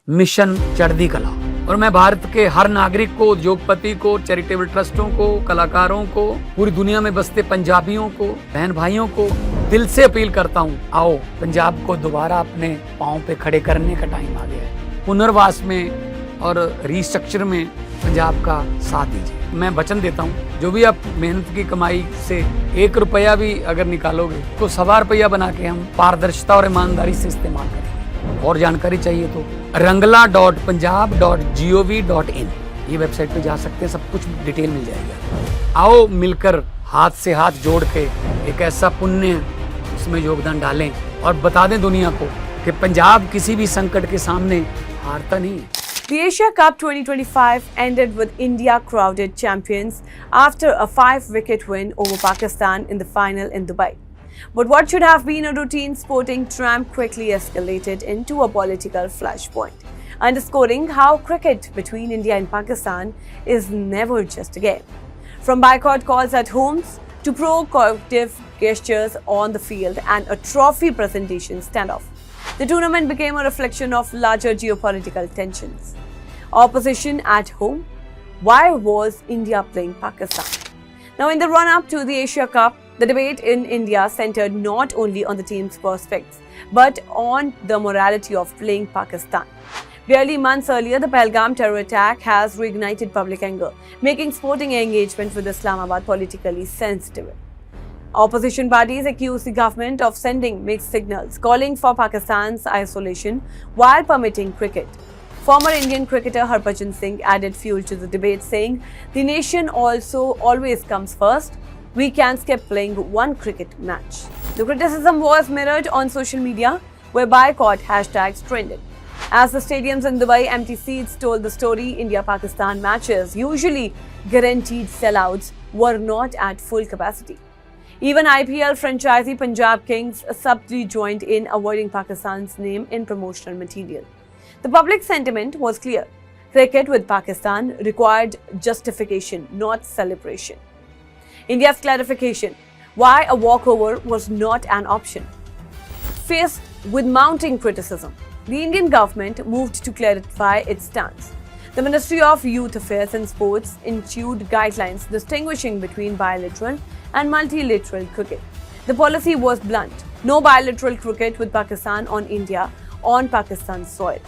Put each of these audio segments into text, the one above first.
Mission चढ़ती कला। और मैं भारत के हर नागरिक को, उद्योगपति को, चैरिटेबल ट्रस्टों को, कलाकारों को, पूरी दुनिया में बसते पंजाबियों को, बहन भाइयों को दिल से अपील करता हूँ, आओ पंजाब को दोबारा अपने पाँव पे खड़े करने का टाइम आ गया है। पुनर्वास में और रिस्ट्रक्चर में पंजाब का साथ दीजिए। मैं वचन देता हूँ, जो भी आप मेहनत की कमाई से 1 रुपया भी अगर निकालोगे तो 1.25 रुपया बना के हम पारदर्शिता और ईमानदारी से इस्तेमाल करेंगे। और जानकारी चाहिए तो rangla.punjab.gov.in ये वेबसाइट पे जा सकते हैं, सब कुछ डिटेल मिल जाएगा। आओ मिलकर हाथ से हाथ जोड़ के एक ऐसा पुण्य उसमें योगदान डालें और बता दें दुनिया को कि पंजाब किसी भी संकट के सामने हारता नहीं है। The Asia Cup 2025 ended with India crowded champions after a 5-wicket win over Pakistan in the final in Dubai. But what should have been a routine sporting triumph quickly escalated into a political flashpoint, underscoring how cricket between India and Pakistan is never just a game. From boycott calls at homes to provocative gestures on the field and a trophy presentation standoff, the tournament became a reflection of larger geopolitical tensions. Opposition at home. Why was India playing Pakistan? Now, in the run-up to the Asia Cup, the debate in India centered not only on the team's prospects, but on the morality of playing Pakistan. Barely months earlier, the Pahalgam terror attack has reignited public anger, making sporting engagement with Islamabad politically sensitive. Opposition parties accuse the government of sending mixed signals, calling for Pakistan's isolation while permitting cricket. Former Indian cricketer Harbhajan Singh added fuel to the debate, saying, "The nation also always comes first. We can't skip playing one cricket match." The criticism was mirrored on social media, where boycott hashtags trended. As the stadiums in Dubai empty seats told the story, India-Pakistan matches, usually guaranteed sellouts, were not at full capacity. Even IPL franchisee Punjab Kings subtly joined in avoiding Pakistan's name in promotional material. The public sentiment was clear. Cricket with Pakistan required justification, not celebration. India's clarification: why a walkover was not an option. Faced with mounting criticism, the Indian government moved to clarify its stance. The Ministry of Youth Affairs and Sports issued guidelines distinguishing between bilateral and multilateral cricket. The policy was blunt: no bilateral cricket with Pakistan on Pakistan's soil.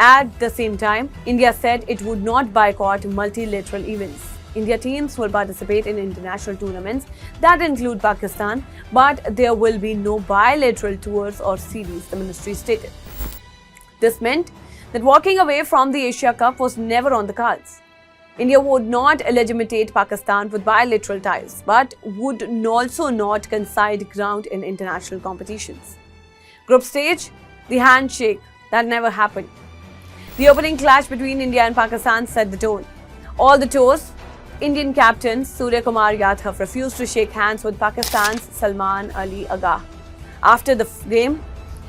At the same time, India said it would not boycott multilateral events. India teams will participate in international tournaments that include Pakistan, but there will be no bilateral tours or series, the ministry stated. This meant that walking away from the Asia Cup was never on the cards. India would not legitimate Pakistan with bilateral ties, but would also not concede ground in international competitions. Group stage, the handshake that never happened. The opening clash between India and Pakistan set the tone. All the tours, Indian captain Surya Kumar Yadav refused to shake hands with Pakistan's Salman Ali Agha. After the game,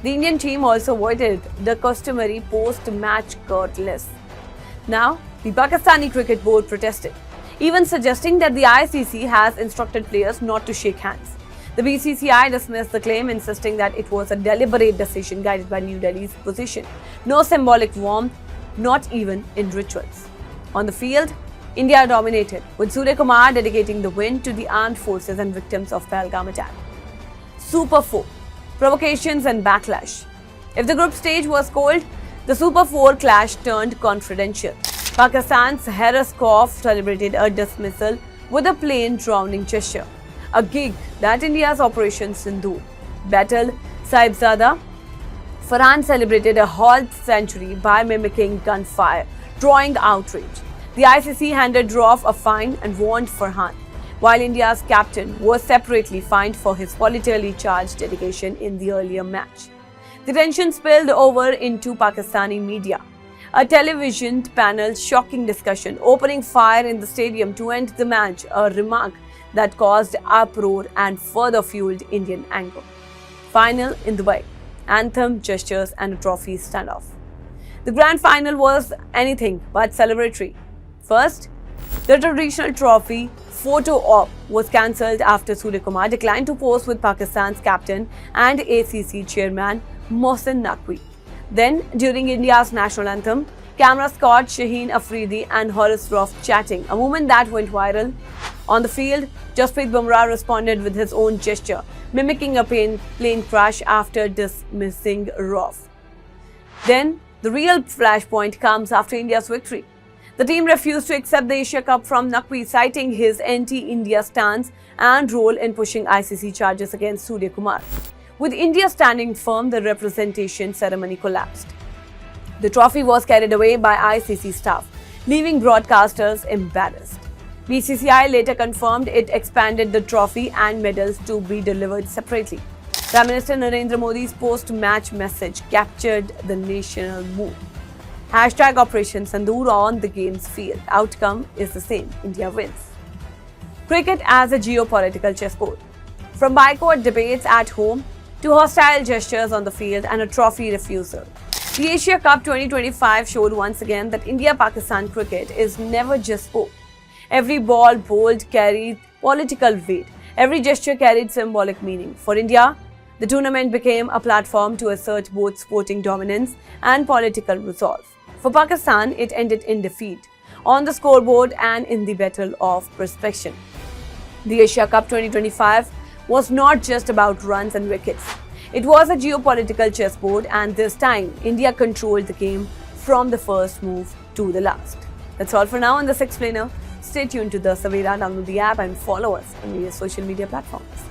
the Indian team also avoided the customary post-match courtesy. Now, the Pakistani Cricket Board protested, even suggesting that the ICC has instructed players not to shake hands. The BCCI dismissed the claim, insisting that it was a deliberate decision guided by New Delhi's position. No symbolic warmth, not even in rituals. On the field, India dominated, with Surya Kumar dedicating the win to the armed forces and victims of Pahalgam attack. Super 4. Provocations and backlash. If the group stage was cold, the Super 4 clash turned confidential. Pakistan's Haris Khof celebrated a dismissal with a plain drowning gesture, a gig that India's Operation Sindoor, Battle Sahibzada, Farhan celebrated a half century by mimicking gunfire, drawing outrage. The ICC handed Rauf a fine and warned Farhan, while India's captain was separately fined for his politically charged dedication in the earlier match. The tension spilled over into Pakistani media. A television panel shocking discussion, opening fire in the stadium to end the match, a remark that caused uproar and further fueled Indian anger. Final in Dubai. Anthem, gestures and a trophy standoff. The grand final was anything but celebratory. First, the traditional trophy photo op was cancelled after Surya Kumar declined to pose with Pakistan's captain and ACC chairman Mohsin Naqvi. Then, during India's national anthem, cameras caught Shaheen Afridi and Horace Roth chatting, a moment that went viral. On the field, Jasprit Bumrah responded with his own gesture, mimicking a plane crash after dismissing Roth. Then, the real flashpoint comes after India's victory. The team refused to accept the Asia Cup from Naqvi, citing his anti-India stance and role in pushing ICC charges against Surya Kumar. With India standing firm, the representation ceremony collapsed. The trophy was carried away by ICC staff, leaving broadcasters embarrassed. BCCI later confirmed it expanded the trophy and medals to be delivered separately. Prime Minister Narendra Modi's post-match message captured the national mood. Hashtag Operation Sindoor on the game's field. Outcome is the same. India wins. Cricket as a geopolitical chessboard. From boycott debates at home to hostile gestures on the field and a trophy refusal. The Asia Cup 2025 showed once again that India-Pakistan cricket is never just sport. Every ball bowled carried political weight. Every gesture carried symbolic meaning. For India, the tournament became a platform to assert both sporting dominance and political resolve. For Pakistan, it ended in defeat, on the scoreboard and in the battle of perception. The Asia Cup 2025 was not just about runs and wickets. It was a geopolitical chessboard, and this time, India controlled the game from the first move to the last. That's all for now on The Sixth Explainer. Stay tuned to The Savera, download the app and follow us on various social media platforms.